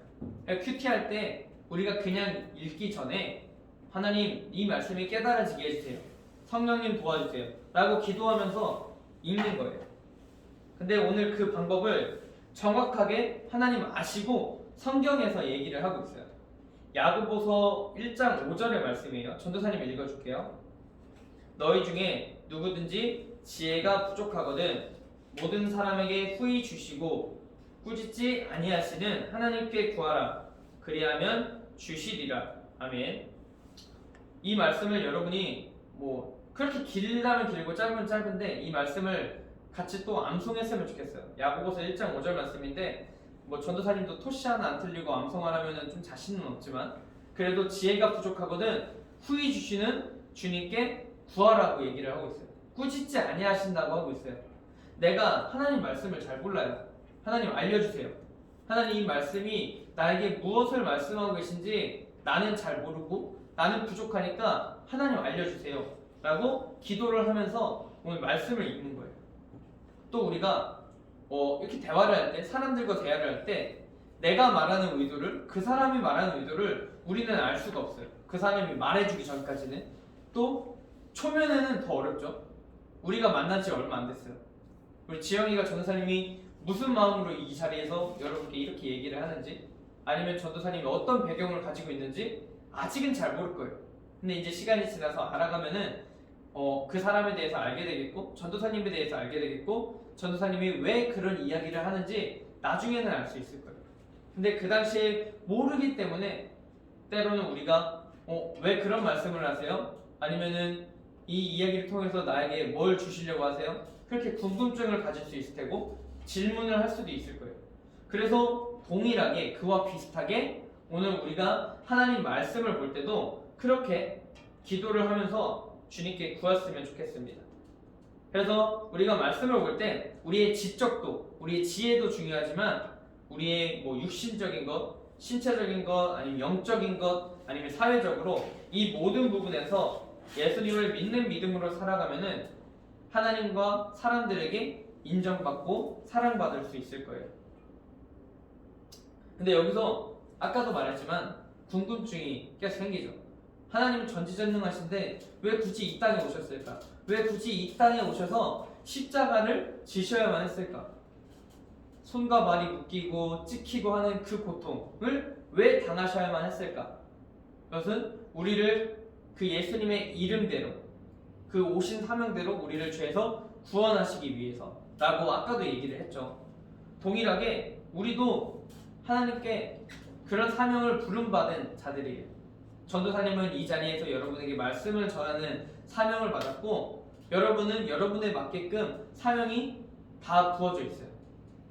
큐티할 때 우리가 그냥 읽기 전에 하나님 이 말씀이 깨달아지게 해주세요. 성령님 도와주세요. 라고 기도하면서 읽는 거예요. 근데 오늘 그 방법을 정확하게 하나님 아시고 성경에서 얘기를 하고 있어요. 야고보서 1장 5절의 말씀이에요. 전도사님 읽어줄게요. 너희 중에 누구든지 지혜가 부족하거든 모든 사람에게 후히 주시고 꾸짖지 아니하시는 하나님께 구하라. 그리하면 주시리라. 아멘. 이 말씀을 여러분이 뭐 그렇게 길다면 길고 짧으면 짧은데 이 말씀을 같이 또 암송했으면 좋겠어요. 야고보서 1장 5절 말씀인데 뭐 전도사님도 토시 하나 안 틀리고 암송하라면 좀 자신은 없지만 그래도 지혜가 부족하거든 후히 주시는 주님께 구하라고 얘기를 하고 있어요. 꾸짖지 아니하신다고 하고 있어요. 내가 하나님 말씀을 잘 몰라요. 하나님 알려주세요. 하나님 이 말씀이 나에게 무엇을 말씀하고 계신지 나는 잘 모르고 나는 부족하니까 하나님 알려주세요 라고 기도를 하면서 오늘 말씀을 읽는 거예요. 또 우리가 이렇게 대화를 할 때 사람들과 대화를 할 때 내가 말하는 의도를 그 사람이 말하는 의도를 우리는 알 수가 없어요. 그 사람이 말해주기 전까지는. 또 초면에는 더 어렵죠. 우리가 만난 지 얼마 안 됐어요. 우리 지영이가 전도사님이 무슨 마음으로 이 자리에서 여러분께 이렇게 얘기를 하는지 아니면 전도사님이 어떤 배경을 가지고 있는지 아직은 잘 모를 거예요. 근데 이제 시간이 지나서 알아가면은 그 사람에 대해서 알게 되겠고 전도사님에 대해서 알게 되겠고 전도사님이 왜 그런 이야기를 하는지 나중에는 알 수 있을 거예요. 근데 그 당시에 모르기 때문에 때로는 우리가 왜 그런 말씀을 하세요? 아니면은 이 이야기를 통해서 나에게 뭘 주시려고 하세요? 그렇게 궁금증을 가질 수 있을 테고 질문을 할 수도 있을 거예요. 그래서 동일하게 그와 비슷하게 오늘 우리가 하나님 말씀을 볼 때도 그렇게 기도를 하면서 주님께 구했으면 좋겠습니다. 그래서 우리가 말씀을 볼 때 우리의 지적도, 우리의 지혜도 중요하지만 우리의 뭐 육신적인 것, 신체적인 것, 아니면 영적인 것, 아니면 사회적으로 이 모든 부분에서 예수님을 믿는 믿음으로 살아가면은 하나님과 사람들에게 인정받고 사랑받을 수 있을 거예요. 근데 여기서 아까도 말했지만 궁금증이 계속 생기죠. 하나님은 전지전능하신데 왜 굳이 이 땅에 오셨을까? 왜 굳이 이 땅에 오셔서 십자가를 지셔야만 했을까? 손과 발이 묶이고 찍히고 하는 그 고통을 왜 당하셔야만 했을까? 그것은 우리를 그 예수님의 이름대로 그 오신 사명대로 우리를 죄에서 구원하시기 위해서 라고 아까도 얘기를 했죠. 동일하게 우리도 하나님께 그런 사명을 부름받은 자들이에요. 전도사님은 이 자리에서 여러분에게 말씀을 전하는 사명을 받았고 여러분은 여러분에 맞게끔 사명이 다 부어져 있어요.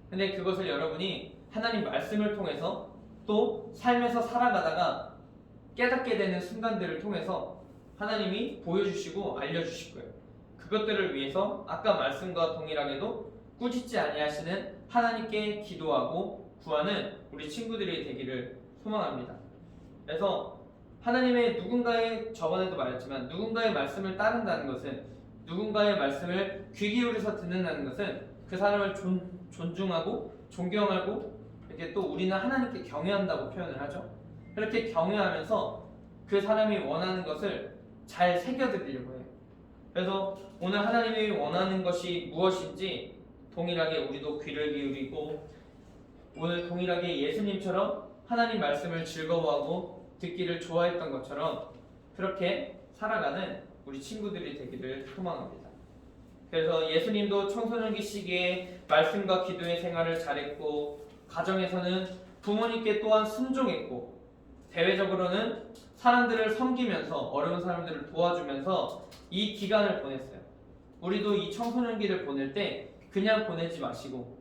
근데 그것을 여러분이 하나님 말씀을 통해서 또 삶에서 살아가다가 깨닫게 되는 순간들을 통해서 하나님이 보여주시고 알려주실 거예요. 그것들을 위해서 아까 말씀과 동일하게도 꾸짖지 아니하시는 하나님께 기도하고 구하는 우리 친구들이 되기를 소망합니다. 그래서 하나님의 누군가의 저번에도 말했지만 누군가의 말씀을 따른다는 것은 누군가의 말씀을 귀 기울여서 듣는다는 것은 그 사람을 존중하고 존경하고 이렇게 또 우리는 하나님께 경외한다고 표현을 하죠. 그렇게 경외하면서 그 사람이 원하는 것을 잘 새겨드리려고 해요. 그래서 오늘 하나님이 원하는 것이 무엇인지 동일하게 우리도 귀를 기울이고 오늘 동일하게 예수님처럼 하나님 말씀을 즐거워하고 듣기를 좋아했던 것처럼 그렇게 살아가는 우리 친구들이 되기를 소망합니다. 그래서 예수님도 청소년기 시기에 말씀과 기도의 생활을 잘했고 가정에서는 부모님께 또한 순종했고 대외적으로는 사람들을 섬기면서 어려운 사람들을 도와주면서 이 기간을 보냈어요. 우리도 이 청소년기를 보낼 때 그냥 보내지 마시고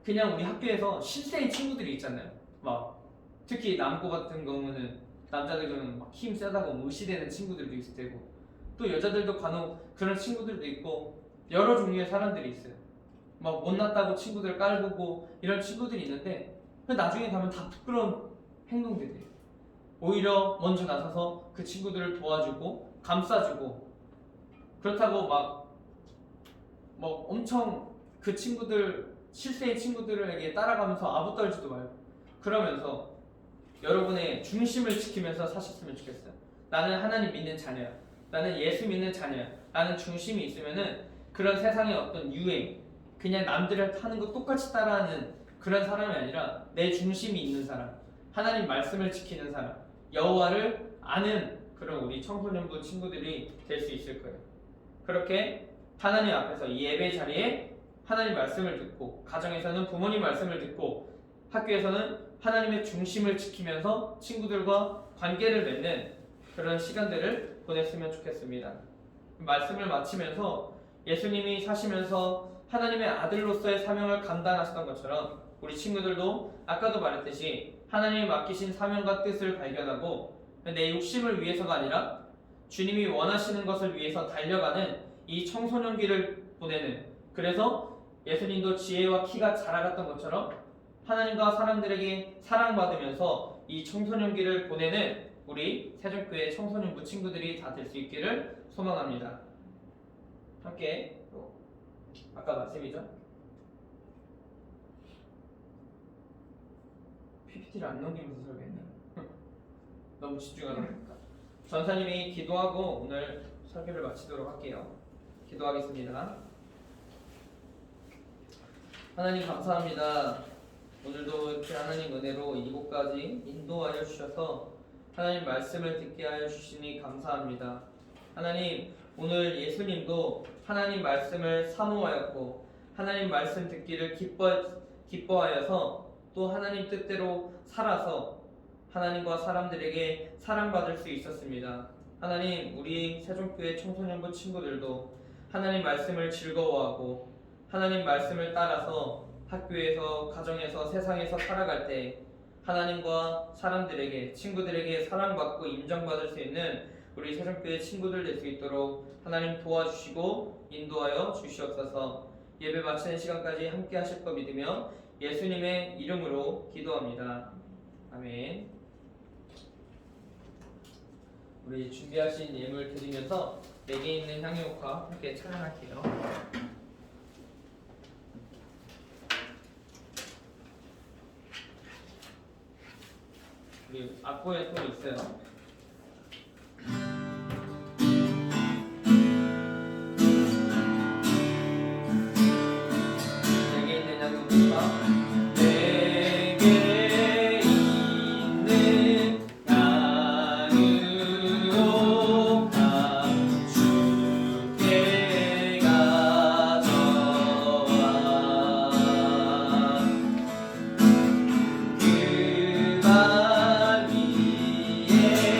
그냥 우리 학교에서 실세의 친구들이 있잖아요. 막 특히 남고 같은 경우는 남자들은 막 힘 세다고 무시되는 친구들도 있을 테고 또 여자들도 간혹 그런 친구들도 있고 여러 종류의 사람들이 있어요. 막 못났다고 친구들 깔보고 이런 친구들이 있는데 나중에 가면 다 부끄러운 행동들이에요. 오히려 먼저 나서서 그 친구들을 도와주고 감싸주고 그렇다고 막 엄청 그 친구들 실세의 친구들에게 따라가면서 아부 떨지도 말고 그러면서 여러분의 중심을 지키면서 사셨으면 좋겠어요. 나는 하나님 믿는 자녀야. 나는 예수 믿는 자녀야. 나는 중심이 있으면은 그런 세상의 어떤 유행, 그냥 남들을 하는 거 똑같이 따라하는 그런 사람이 아니라 내 중심이 있는 사람, 하나님 말씀을 지키는 사람, 여호와를 아는 그런 우리 청소년부 친구들이 될 수 있을 거예요. 그렇게 하나님 앞에서 이 예배 자리에 하나님 말씀을 듣고 가정에서는 부모님 말씀을 듣고 학교에서는 하나님의 중심을 지키면서 친구들과 관계를 맺는 그런 시간들을 보냈으면 좋겠습니다. 말씀을 마치면서 예수님이 사시면서 하나님의 아들로서의 사명을 감당하셨던 것처럼 우리 친구들도 아까도 말했듯이 하나님이 맡기신 사명과 뜻을 발견하고 내 욕심을 위해서가 아니라 주님이 원하시는 것을 위해서 달려가는 이 청소년기를 보내는, 그래서 예수님도 지혜와 키가 자라갔던 것처럼 하나님과 사람들에게 사랑받으면서 이 청소년기를 보내는 우리 세종교회 청소년부 친구들이 다 될 수 있기를 소망합니다. 함께 아까 말씀이죠. PPT를 안 넘기면서 설교했네. 너무 집중하다 보니까. 전사님이 기도하고 오늘 설교를 마치도록 할게요. 기도하겠습니다. 하나님 감사합니다. 오늘도 이렇게 하나님 은혜로 이곳까지 인도하여 주셔서 하나님 말씀을 듣게 하여 주시니 감사합니다. 하나님 오늘 예수님도 하나님 말씀을 사모하였고 하나님 말씀 듣기를 기뻐하여서 또 하나님 뜻대로 살아서 하나님과 사람들에게 사랑받을 수 있었습니다. 하나님 우리 세종교회 청소년부 친구들도 하나님 말씀을 즐거워하고 하나님 말씀을 따라서 학교에서 가정에서 세상에서 살아갈 때 하나님과 사람들에게 친구들에게 사랑받고 인정받을 수 있는 우리 세종교회 친구들 될 수 있도록 하나님 도와주시고 인도하여 주시옵소서. 예배 마치는 시간까지 함께 하실 거 믿으며 예수님의 이름으로 기도합니다. 아멘. 우리 준비하신 예물 드리면서 내게 있는 향유옥화 함께 찬양할게요. 우리 악보에 또 있어요. 내게 있는 향유옥화. 내게 있는 향유옥화 주께 가져와 그 발 위에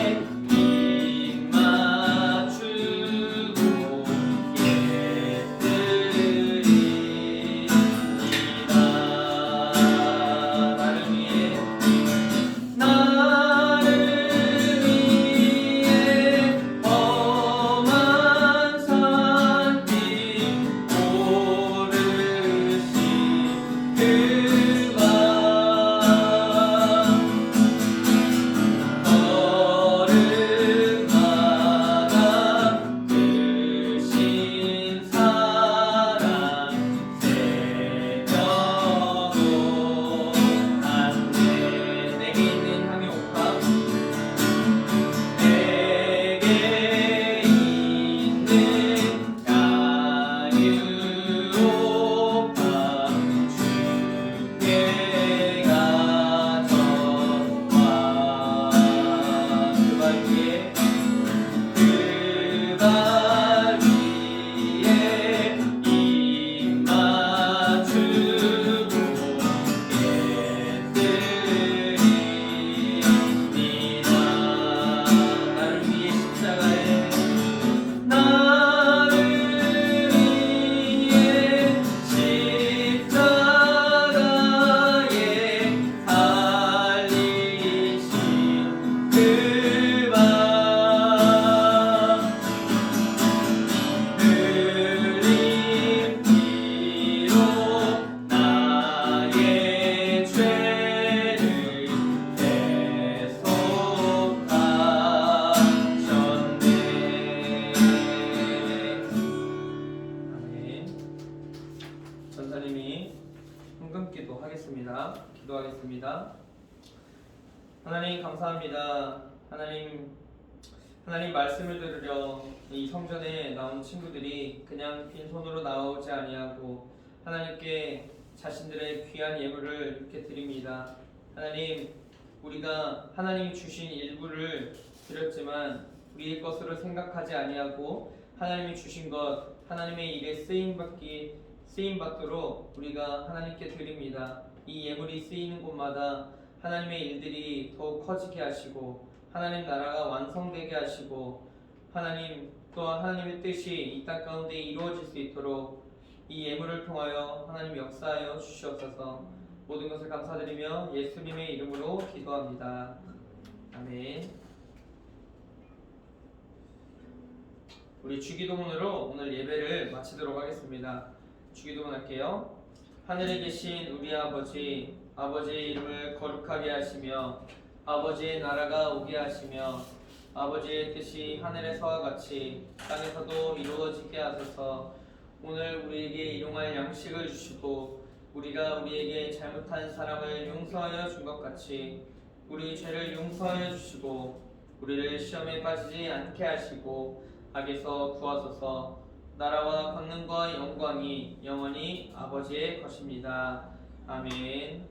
전사님이 헌금기도 하겠습니다. 기도하겠습니다. 하나님 감사합니다. 하나님 말씀을 들으려 이 성전에 나온 친구들이 그냥 빈손으로 나오지 아니하고 하나님께 자신들의 귀한 예물을 이렇게 드립니다. 하나님, 우리가 하나님이 주신 일부를 드렸지만 우리의 것으로 생각하지 아니하고 하나님이 주신 것, 하나님의 일에 쓰임 받도록 우리가 하나님께 드립니다. 이 예물이 쓰이는 곳마다 하나님의 일들이 더욱 커지게 하시고 하나님 나라가 완성되게 하시고 하나님 또한 하나님의 뜻이 이 땅 가운데 이루어질 수 있도록 이 예물을 통하여 하나님 역사하여 주시옵소서. 모든 것을 감사드리며 예수님의 이름으로 기도합니다. 아멘. 우리 주기도문으로 오늘 예배를 마치도록 하겠습니다. 주기도문 할게요. 하늘에 계신 우리 아버지, 아버지의 이름을 거룩하게 하시며 아버지의 나라가 오게 하시며 아버지의 뜻이 하늘에서와 같이 땅에서도 이루어지게 하소서. 오늘 우리에게 일용할 양식을 주시고 우리가 우리에게 잘못한 사람을 용서하여 준 것 같이 우리 죄를 용서하여 주시고 우리를 시험에 빠지지 않게 하시고 악에서 구하소서. 나라와 권능과 영광이 영원히 아버지의 것입니다. 아멘.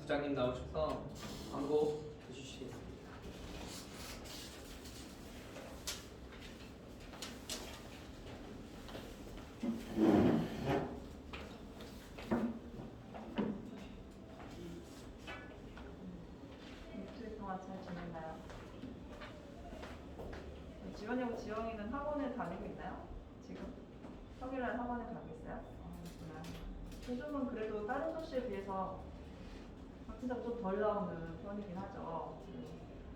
부장님 나오셔서 광고 해주시겠습니다. 일주일 동안 잘 지냈나요? 지원이하고 지영이는 학원을 다니고 있나요? 지금? 평일날 학원에 가고 있어요? 그렇구나. 요즘은 그래도 다른 도시에 비해서 확진자가 좀 덜 나오는 편이긴 하죠.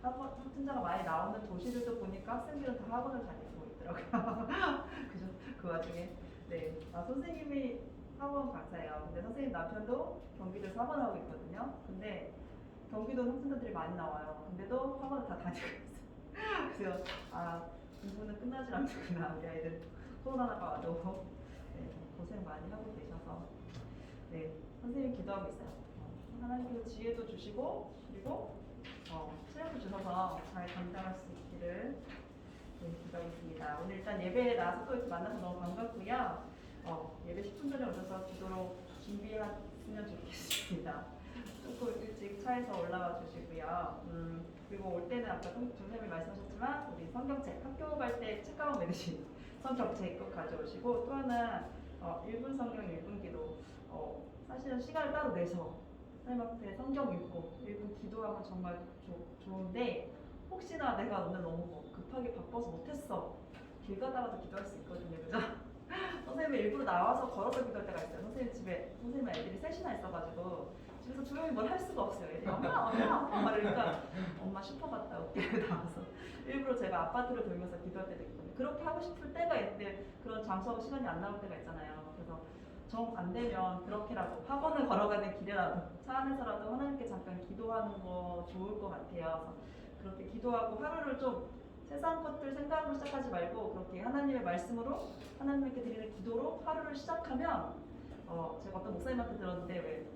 확진자가 많이 나오는 도시들도 보니까 학생들은 다 학원을 다니고 있더라고요. 그죠? 그 와중에. 네. 선생님이 학원 강사예요. 근데 선생님 남편도 경기도에서 학원하고 있거든요. 근데 경기도 학생들이 많이 나와요. 근데도 학원을 다 다니고 있어요. 그래서 공부는 끝나질 않는구나. 우리 아이들 코로나가 와도 네, 고생 많이 하고 계셔서 네, 선생님 기도하고 있어요. 하나님께서 지혜도 주시고 그리고 체력도 주셔서 잘 감당할 수 있기를 네, 기도하고 있습니다. 오늘 일단 예배에 나와서 또 이렇게 만나서 너무 반갑고요. 예배 10분 전에 오셔서 기도로 준비하시면 좋겠습니다. 조금 일찍 차에서 올라와 주시고요. 그리고 올 때는 아까 선생님이 말씀하셨지만 우리 성경책 학교 갈 때 책가방 매듯이 성경책 꼭 가져오시고 또 하나 1분 성경 1분 기도 사실은 시간을 따로 내서 하나님 앞에 성경 읽고 1분 기도하면 정말 좋은데 혹시나 내가 오늘 너무 급하게 바빠서 못했어 길 가다가도 기도할 수 있거든요. 그죠? 선생님이 일부러 나와서 걸어서 기도할 때가 있어요. 선생님 애들이 셋이나 있어가지고 집에서 조용히 뭘 할 수가 없어요. 애들이 엄마 말하니까 엄마 슈퍼 갔다 올게 나와서 일부러 제가 아파트를 돌면서 기도할 때도 있거든요. 그렇게 하고 싶을 때가 있는데 그런 장소하고 시간이 안 나올 때가 있잖아요. 그래서 정 안 되면 그렇게라도 학원을 걸어가는 길이라도 차 안에서라도 하나님께 잠깐 기도하는 거 좋을 것 같아요. 그래서 그렇게 기도하고 하루를 좀 세상 것들 생각으로 시작하지 말고 그렇게 하나님의 말씀으로 하나님께 드리는 기도로 하루를 시작하면 제가 어떤 목사님한테 들었는데 왜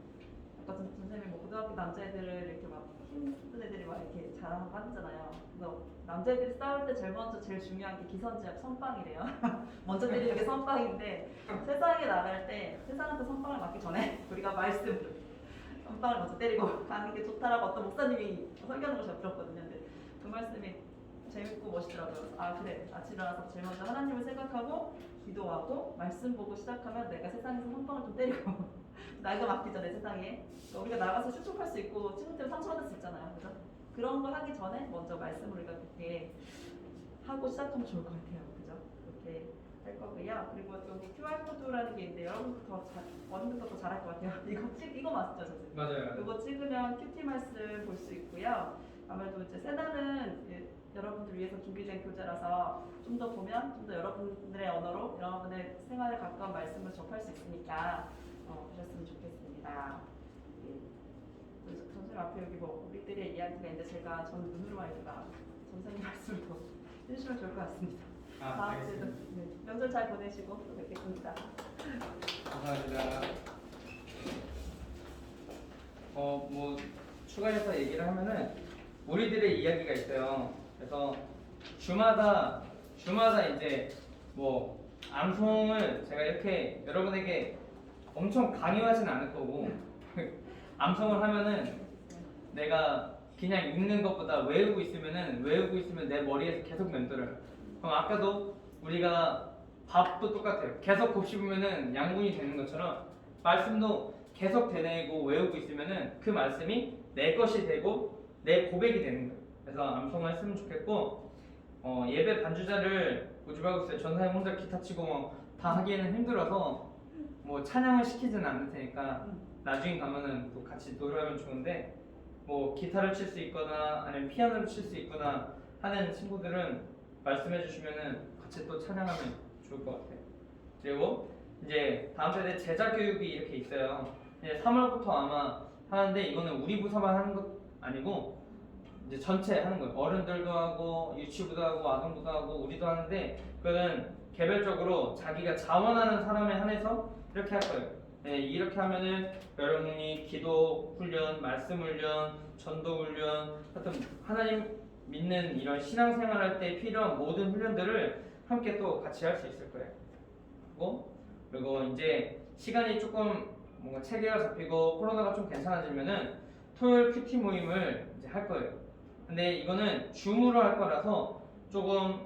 아까 선생님이 뭐 고등학교 남자애들을 이렇게 막 힘든 애들이 막 이렇게 자랑하고 하잖아요. 그래서 남자애들이 싸울 때 제일 중요한 게 기선제압 선빵이래요. 먼저 때리는 게 선빵인데 세상에 나갈 때 세상한테 선빵을 맞기 전에 우리가 말씀으로 선빵을 먼저 때리고 가는 게 좋다라고 어떤 목사님이 설교하는 걸 제가 들었거든요. 근데 그 말씀이 재밌고 멋있더라고요. 그래. 아침 일어나서 제일 먼저 하나님을 생각하고 기도하고 말씀 보고 시작하면 내가 세상에서 선빵을 좀 때리고 나이가 맞기 전에 세상에 우리가 나가서 실족할 수 있고 친구 때문에 상처받을 수 있잖아요. 그죠? 그런 거 하기 전에 먼저 말씀을 우리가 그렇게 하고 시작하면 좋을 것 같아요. 그죠? 그렇게 할 거고요. 그리고 여기 QR코드라는 게 있는데 여러분도 원님도 더 잘할 것 같아요. 이거 맞죠? 선생님? 맞아요. 이거 찍으면 큐티 말씀 볼 수 있고요. 아무래도 이제 세나는 여러분들 위해서 준비된 교재라서 좀 더 보면 좀 더 여러분들의 언어로 여러분의 생활에 가까운 말씀을 접할 수 있으니까 보셨으면 좋겠습니다. 예. 선생님 앞에 여기 뭐 우리들의 이야기가 있는데 제가 저는 눈으로만 읽다가 선생님 말씀도 해주시면 좋을 것 같습니다. 다음 주에도 네, 명절 잘 보내시고 또 뵙겠습니다. 감사합니다. 뭐 추가해서 얘기를 하면은 우리들의 이야기가 있어요. 그래서 주마다 이제 뭐 암송을 제가 이렇게 여러분에게 엄청 강요하진 않을 거고 암송을 하면은 내가 그냥 읽는 것보다 외우고 있으면 내 머리에서 계속 맴돌아요. 그럼 아까도 우리가 밥도 똑같아요. 계속 곱씹으면은 양분이 되는 것처럼 말씀도 계속 되뇌고 외우고 있으면은 그 말씀이 내 것이 되고 내 고백이 되는 거예요. 그래서 암송을 했으면 좋겠고 예배 반주자를 고집하고 있어요. 전사님 혼자 기타 치고 다 하기에는 힘들어서 뭐 찬양을 시키지는 않을 테니까 나중에 가면은 또 같이 노래하면 좋은데 뭐 기타를 칠 수 있거나 아니면 피아노를 칠 수 있거나 하는 친구들은 말씀해 주시면은 같이 또 찬양하면 좋을 것 같아요. 그리고 이제 다음 세대 제자 교육이 이렇게 있어요. 이제 3월부터 아마 하는데 이거는 우리 부서만 하는 것 아니고 이제 전체 하는 거예요. 어른들도 하고 유치부도 하고 아동부도 하고 우리도 하는데 그거는 개별적으로 자기가 자원하는 사람에 한해서 이렇게 할 거예요. 네, 이렇게 하면은 여러분이 기도 훈련, 말씀 훈련, 전도 훈련, 하여튼 하나님 믿는 이런 신앙생활 할 때 필요한 모든 훈련들을 함께 또 같이 할 수 있을 거예요. 그리고 이제 시간이 조금 뭔가 체계가 잡히고 코로나가 좀 괜찮아지면은 토요일 큐티 모임을 이제 할 거예요. 근데 이거는 줌으로 할 거라서 조금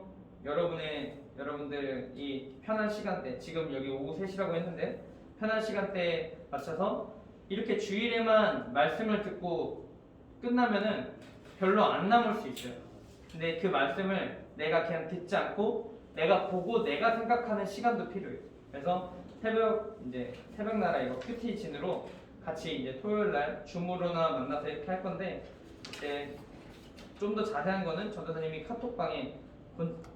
여러분들이 편한 시간대, 지금 여기 오후 3시라고 했는데 편한 시간대에 맞춰서 이렇게 주일에만 말씀을 듣고 끝나면은 별로 안 남을 수 있어요. 근데 그 말씀을 내가 그냥 듣지 않고 내가 보고 내가 생각하는 시간도 필요해요. 그래서 새벽나라 이거 큐티 진으로 같이 이제 토요일 날 줌으로나 만나서 이렇게 할 건데 이제 좀 더 자세한 거는 전도사님이 카톡방에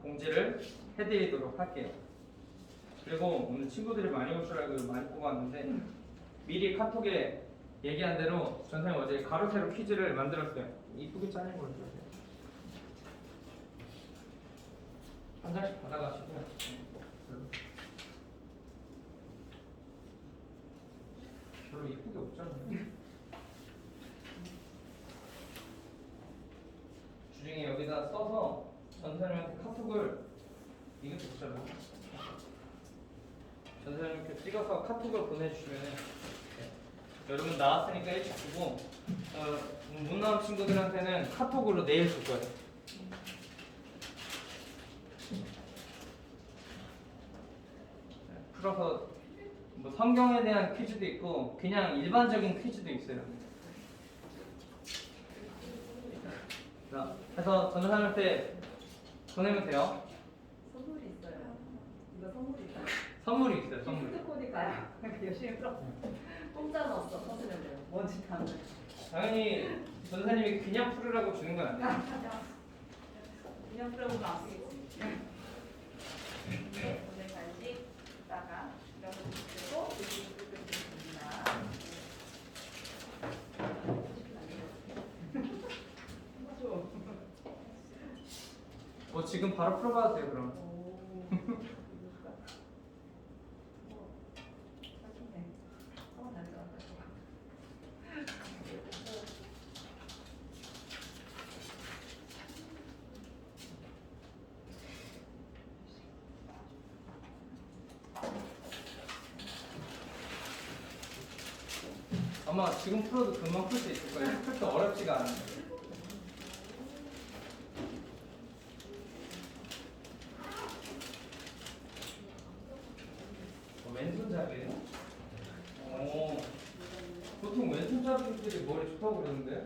공지를 해드리도록 할게요. 그리고 오늘 친구들이 많이 올 줄 알고 많이 뽑았는데 미리 카톡에 얘기한 대로 전사님 어제 가로 세로 퀴즈를 만들었어요. 이쁘게 짜는 걸 주세요. 한 장씩 받아가시고 별로 이쁘게 없잖아요. 주중에 여기다 써서 전사님한테 카톡을 이것도 없잖아. 전사님께 찍어서 카톡을 보내주시면 여러분 나왔으니까 일찍 주고 못 나온 친구들한테는 카톡으로 내일 줄 거예요. 풀어서 뭐 성경에 대한 퀴즈도 있고 그냥 일반적인 퀴즈도 있어요. 그래서 전사님한테 보내면 돼요. 선물이 있어요. 이거 선물이 있어요. 선물이 있어요. 선물. 휴대폰이니까요. 열심히 풀어. 공짜 넣었어. 선생님들. 뭔지 다. 당연히 전사님이 그냥 풀으라고 주는 건 아니에요. 그냥 풀어보면 안 되겠지. 네, 오늘 간식 이따가 이런 거 드시고 드시겠습니다. 지금 바로 풀어봐도 돼요 그럼. 아마 지금 풀어도 금방 풀 수 있을 거예요. 그렇게 어렵지가 않아요. 왼손잡이에요? 보통 왼손잡이들이 머리 좋다고 그러는데?